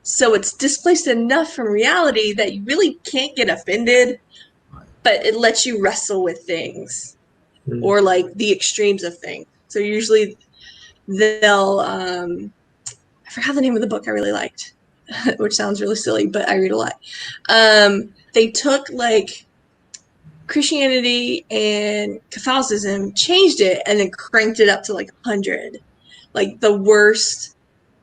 So it's displaced enough from reality that you really can't get offended, but it lets you wrestle with things or like the extremes of things. So usually they'll I forgot the name of the book I really liked, which sounds really silly, but I read a lot. They took like Christianity and Catholicism, changed it, and then cranked it up to like 100, like the worst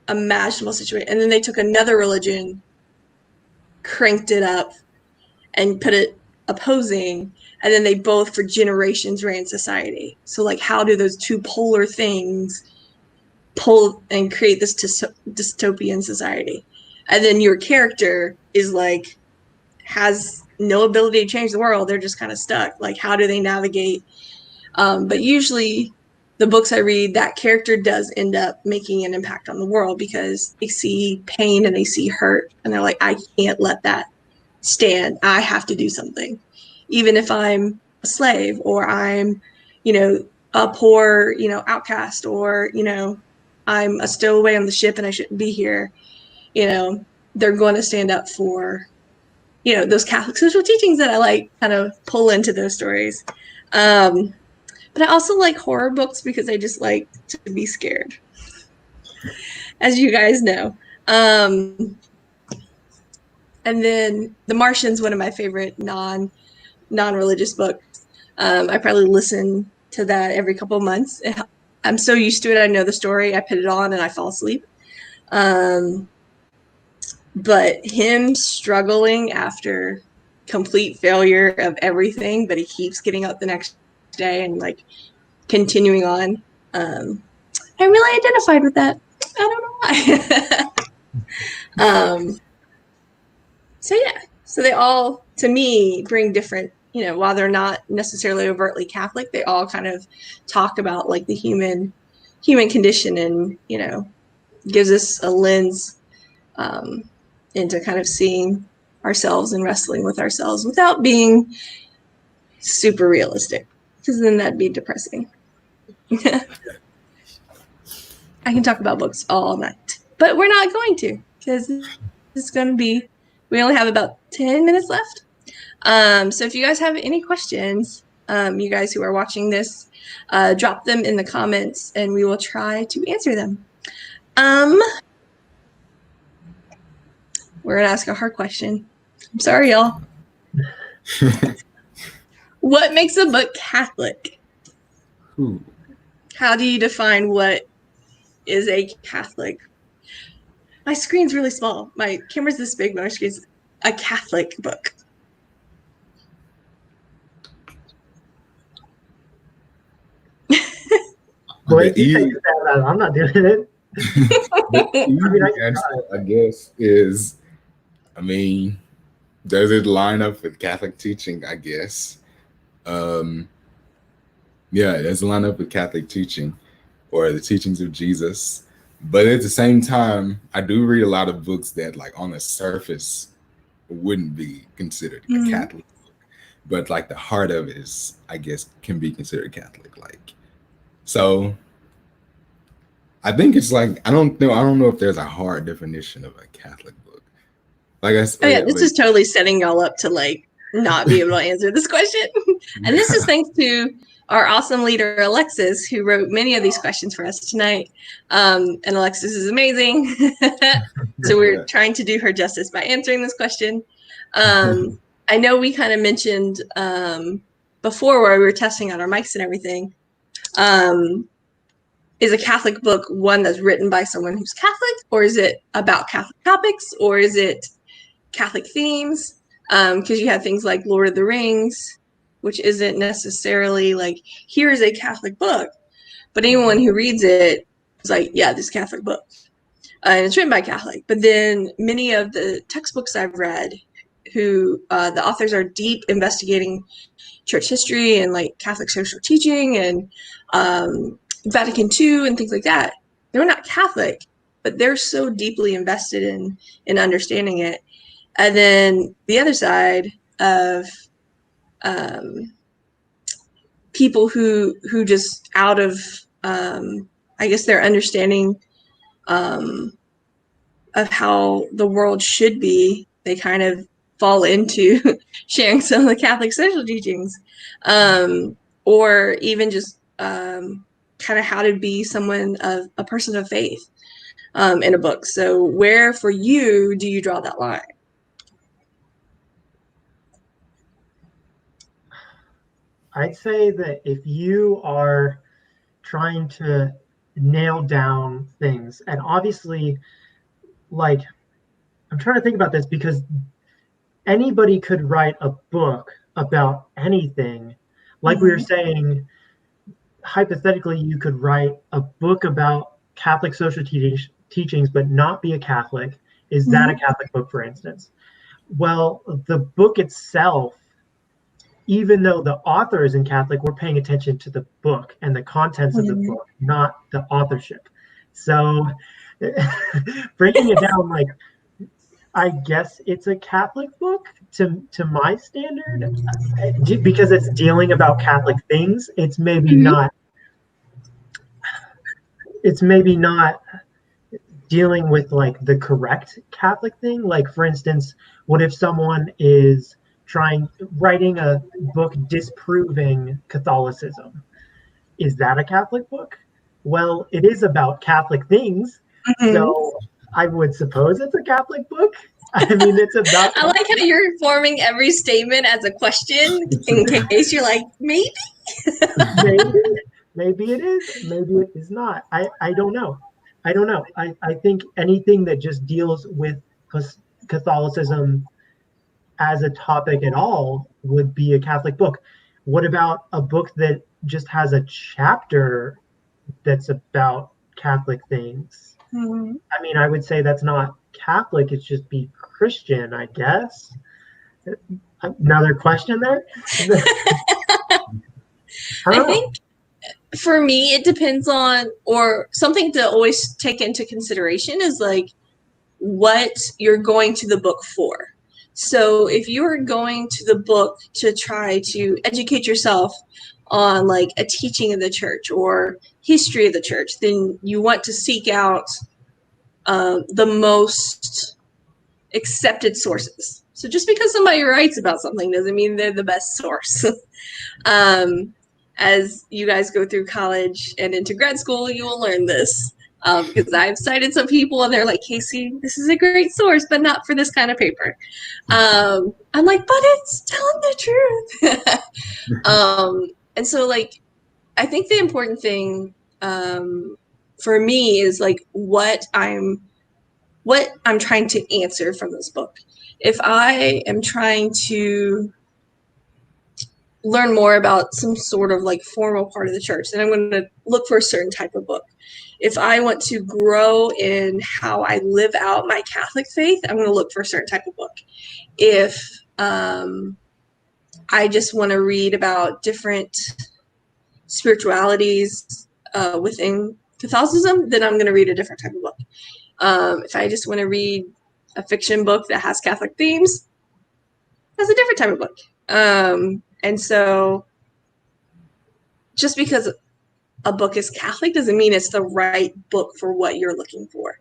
imaginable situation. And then they took another religion, cranked it up, and put it opposing, and then they both for generations ran society. So like how do those two polar things pull and create this dystopian society? And then your character is like has no ability to change the world. They're just kind of stuck. Like how do they navigate? But usually the books I read, that character does end up making an impact on the world because they see pain and they see hurt and they're like, I can't let that stand. I have to do something. Even if I'm a slave or I'm, you know, a poor, you know, outcast, or, you know, I'm a stowaway on the ship and I shouldn't be here, you know, they're going to stand up for, you know, those Catholic social teachings that I like kind of pull into those stories. But I also like horror books because I just like to be scared, as you guys know. And then The Martian's one of my favorite non-religious books. I probably listen to that every couple of months. I'm so used to it. I know the story. I put it on and I fall asleep. But him struggling after complete failure of everything, but he keeps getting up the next day and like continuing on. I really identified with that. I don't know why. So yeah, so they all, to me, bring different, you know, while they're not necessarily overtly Catholic, they all kind of talk about like the human condition, and, you know, gives us a lens into kind of seeing ourselves and wrestling with ourselves without being super realistic, because then that'd be depressing. I can talk about books all night, but we're not going to, because it's going to be, we only have about 10 minutes left. So if you guys have any questions, you guys who are watching this, drop them in the comments and we will try to answer them. We're going to ask a hard question. I'm sorry, y'all. What makes a book Catholic? Ooh. How do you define what is a Catholic. My screen's really small. My camera's this big, but my screen's a Catholic book. Boy, I'm not doing it. The answer, I guess, is, does it line up with Catholic teaching? I guess. Yeah, it does line up with Catholic teaching or the teachings of Jesus. But at the same time, I do read a lot of books that, like, on the surface wouldn't be considered a Catholic book. But like the heart of it is, I guess, can be considered Catholic. Like, so I think it's like, I don't know if there's a hard definition of a Catholic book. Like I said, oh yeah, this is totally setting y'all up to like not be able to answer this question. And this is thanks to our awesome leader, Alexis, who wrote many of these questions for us tonight. And Alexis is amazing. So we're trying to do her justice by answering this question. I know we kind of mentioned before where we were testing out our mics and everything. Is a Catholic book one that's written by someone who's Catholic, or is it about Catholic topics, or is it Catholic themes? Because you have things like Lord of the Rings, which isn't necessarily like, here is a Catholic book, but anyone who reads it is like, yeah, this Catholic book. And it's written by Catholic. But then many of the textbooks I've read, who the authors are deep investigating church history and like Catholic social teaching and Vatican II and things like that. They're not Catholic, but they're so deeply invested in understanding it. And then the other side of people who just out of I guess their understanding of how the world should be, they kind of fall into sharing some of the Catholic social teachings, or even just kind of how to be a person of faith in a book. So where for you do you draw that line? I'd say that if you are trying to nail down things, and obviously, like, I'm trying to think about this because anybody could write a book about anything. Like we were saying, hypothetically, you could write a book about Catholic social teachings, but not be a Catholic. Is that a Catholic book, for instance? Well, the book itself, even though the author isn't Catholic, we're paying attention to the book and the contents of the book, not the authorship. So breaking it down, like, I guess it's a Catholic book to my standard, because it's dealing about Catholic things. It's maybe not. It's maybe not dealing with like the correct Catholic thing. Like, for instance, what if someone is writing a book disproving Catholicism? Is that a Catholic book? Well, it is about Catholic things, so I would suppose it's a Catholic book. I mean, it's about. I like how you're forming every statement as a question in case you're like, maybe. Maybe it is. Maybe it is not. I don't know. I think anything that just deals with Catholicism as a topic at all would be a Catholic book. What about a book that just has a chapter that's about Catholic things? I mean, I would say that's not Catholic. It's just be Christian, I guess. Another question there? I think for me, it depends on, or something to always take into consideration is like what you're going to the book for. So if you're going to the book to try to educate yourself on like a teaching of the church or history of the church, then you want to seek out the most accepted sources. So just because somebody writes about something doesn't mean they're the best source. As you guys go through college and into grad school, you will learn this. Because I've cited some people and they're like, Casey, this is a great source, but not for this kind of paper. I'm like, but it's telling the truth. And so like, I think the important thing for me is like what I'm trying to answer from this book. If I am trying to learn more about some sort of like formal part of the church, then I'm going to look for a certain type of book. If I want to grow in how I live out my Catholic faith, I'm going to look for a certain type of book. If I just want to read about different spiritualities within Catholicism, then I'm going to read a different type of book. If I just want to read a fiction book that has Catholic themes, that's a different type of book. And so just because a book is Catholic doesn't mean it's the right book for what you're looking for.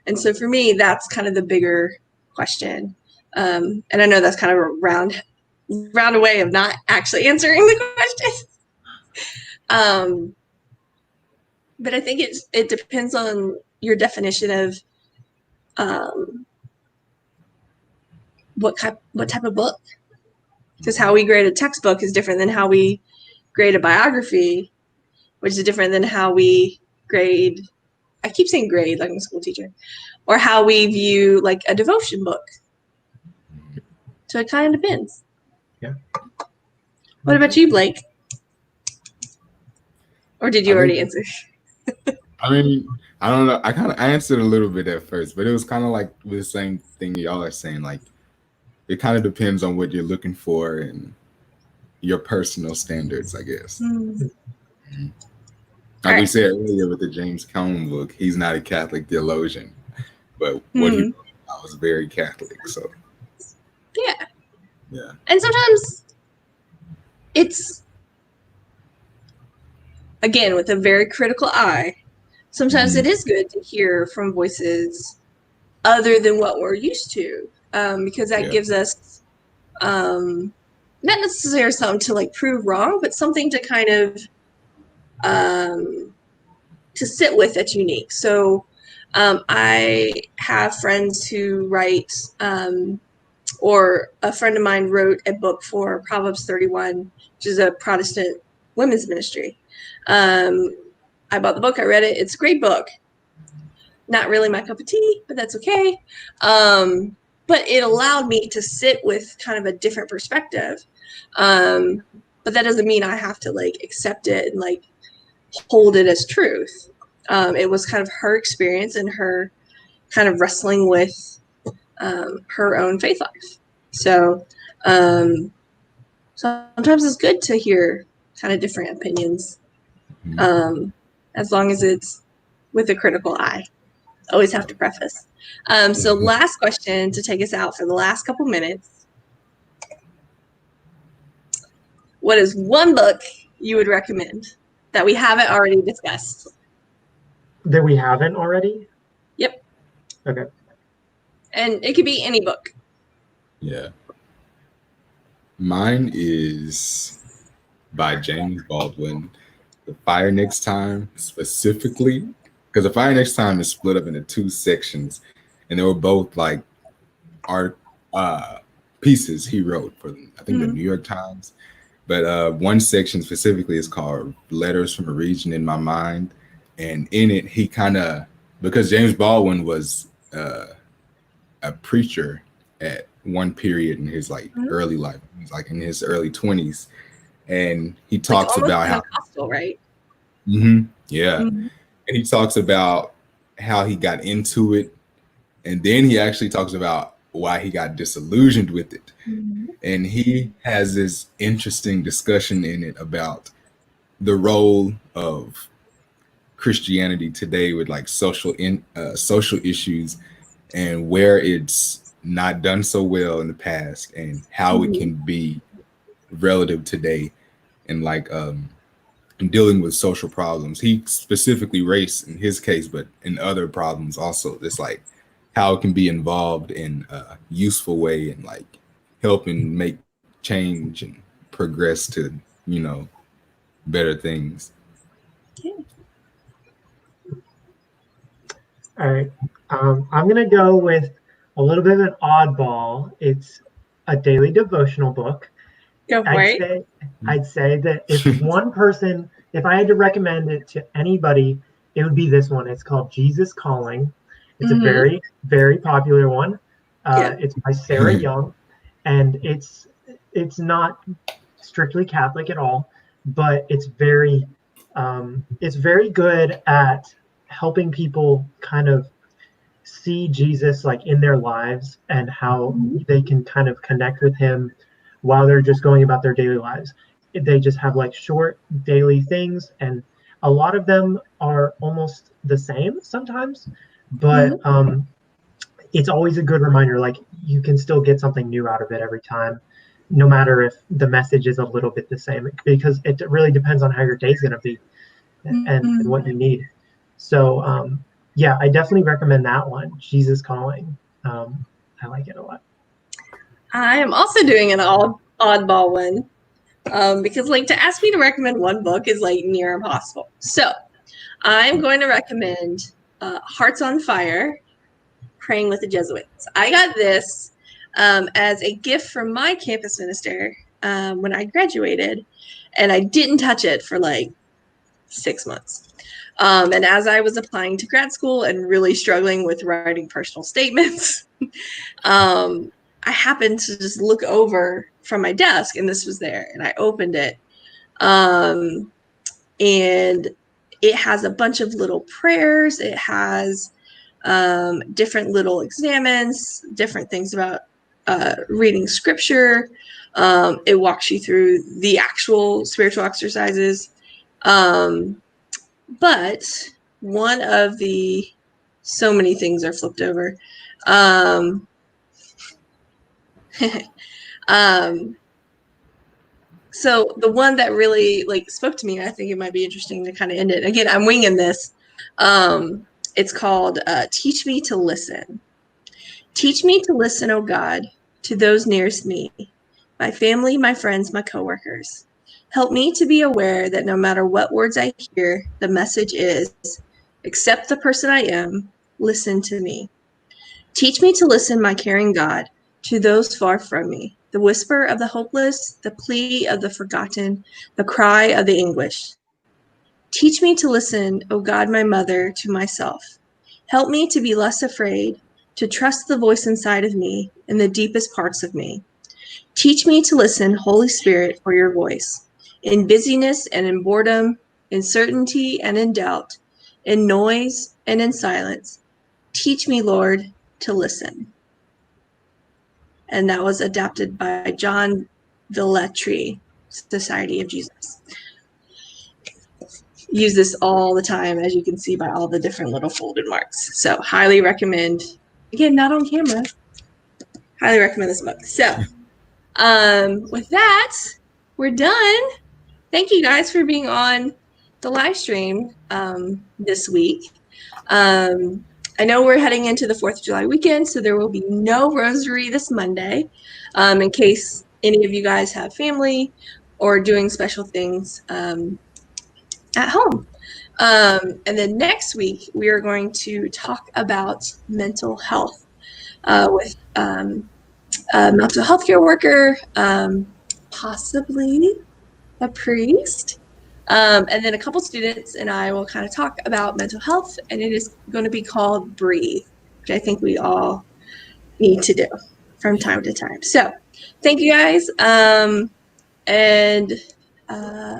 And so for me, that's kind of the bigger question. And I know that's kind of a round way of not actually answering the question. But I think it depends on your definition of what type of book. Because how we grade a textbook is different than how we grade a biography, which is different than how we grade, I keep saying grade like I'm a school teacher, or how we view like a devotion book. So it kind of depends. Yeah. What about you, Blake? Or did you already answer? I mean, I don't know. I answered a little bit at first, but it was kind of like the same thing y'all are saying. Like, it kind of depends on what you're looking for and your personal standards, I guess. Mm-hmm. Like we said earlier with the James Cone book, he's not a Catholic theologian, but what he wrote about was very Catholic. So yeah. And sometimes it's, again, with a very critical eye, sometimes it is good to hear from voices other than what we're used to, because that gives us not necessarily something to like prove wrong, but something to kind of to sit with that's unique. So I have friends who write, or a friend of mine wrote a book for Proverbs 31, which is a Protestant women's ministry. I bought the book, I read it. It's a great book. Not really my cup of tea, but that's okay. But it allowed me to sit with kind of a different perspective. But that doesn't mean I have to like accept it and like hold it as truth. It was kind of her experience and her kind of wrestling with her own faith life. So sometimes it's good to hear kind of different opinions, as long as it's with a critical eye. Always have to preface. So last question to take us out for the last couple minutes. What is one book you would recommend that we haven't already discussed? That we haven't already? Yep. Okay. And it could be any book. Yeah. Mine is by James Baldwin, The Fire Next Time, specifically, because The Fire Next Time is split up into two sections, and they were both like art pieces he wrote for, I think, the New York Times. But one section specifically is called Letters from a Region in My Mind. And in it, he kind of, because James Baldwin was a preacher at one period in his like early life, he was like in his early 20s, and he talks like about how Pentecostal, right? And he talks about how he got into it, and then he actually talks about why he got disillusioned with it. And he has this interesting discussion in it about the role of Christianity today with like social issues, and where it's not done so well in the past, and how it can be relative today, and like dealing with social problems. He specifically race in his case, but in other problems also. It's like how it can be involved in a useful way and like helping make change and progress to, you know, better things. All right. I'm going to go with a little bit of an oddball. It's a daily devotional book. Go for it. I'd say that if one person, if I had to recommend it to anybody it would be this one. It's called Jesus Calling. It's a very, very popular one. It's by Sarah Young, and it's not strictly Catholic at all, but it's very good at helping people kind of see Jesus like in their lives and how they can kind of connect with him while they're just going about their daily lives. They just have like short daily things, and a lot of them are almost the same sometimes, but it's always a good reminder, like you can still get something new out of it every time, no matter if the message is a little bit the same, because it really depends on how your day's going to be and what you need. So yeah, I definitely recommend that one, Jesus Calling. I like it a lot. I am also doing an oddball one because like to ask me to recommend one book is like near impossible. So I'm going to recommend Hearts on Fire, Praying with the Jesuits. I got this as a gift from my campus minister when I graduated, and I didn't touch it for like 6 months. And as I was applying to grad school and really struggling with writing personal statements, I happened to just look over from my desk, and this was there, and I opened it. And it has a bunch of little prayers. It has different little examines, different things about reading scripture. It walks you through the actual spiritual exercises. But one of the, so many things are flipped over. So the one that really like spoke to me, I think it might be interesting to kind of end it. Again, I'm winging this. It's called Teach Me to Listen. Teach me to listen, O God, to those nearest me, my family, my friends, my coworkers. Help me to be aware that no matter what words I hear, the message is, accept the person I am, listen to me. Teach me to listen, my caring God, to those far from me, the whisper of the hopeless, the plea of the forgotten, the cry of the anguished. Teach me to listen, O God, my mother, to myself. Help me to be less afraid, to trust the voice inside of me, in the deepest parts of me. Teach me to listen, Holy Spirit, for your voice, in busyness and in boredom, in certainty and in doubt, in noise and in silence. Teach me, Lord, to listen. And that was adapted by John Villetri, Society of Jesus. Use this all the time, as you can see by all the different little folded marks. So highly recommend, again, not on camera, highly recommend this book. So with that, we're done. Thank you guys for being on the live stream this week. I know we're heading into the 4th of July weekend, so there will be no rosary this Monday in case any of you guys have family or doing special things at home. And then next week, we are going to talk about mental health with a mental health care worker, possibly a priest, and then a couple students and I will kind of talk about mental health, and it is going to be called Breathe, which I think we all need to do from time to time. So thank you guys. And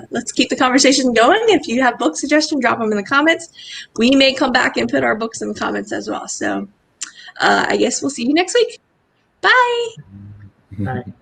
let's keep the conversation going. If you have book suggestions, drop them in the comments. We may come back and put our books in the comments as well. So I guess we'll see you next week. Bye. Bye.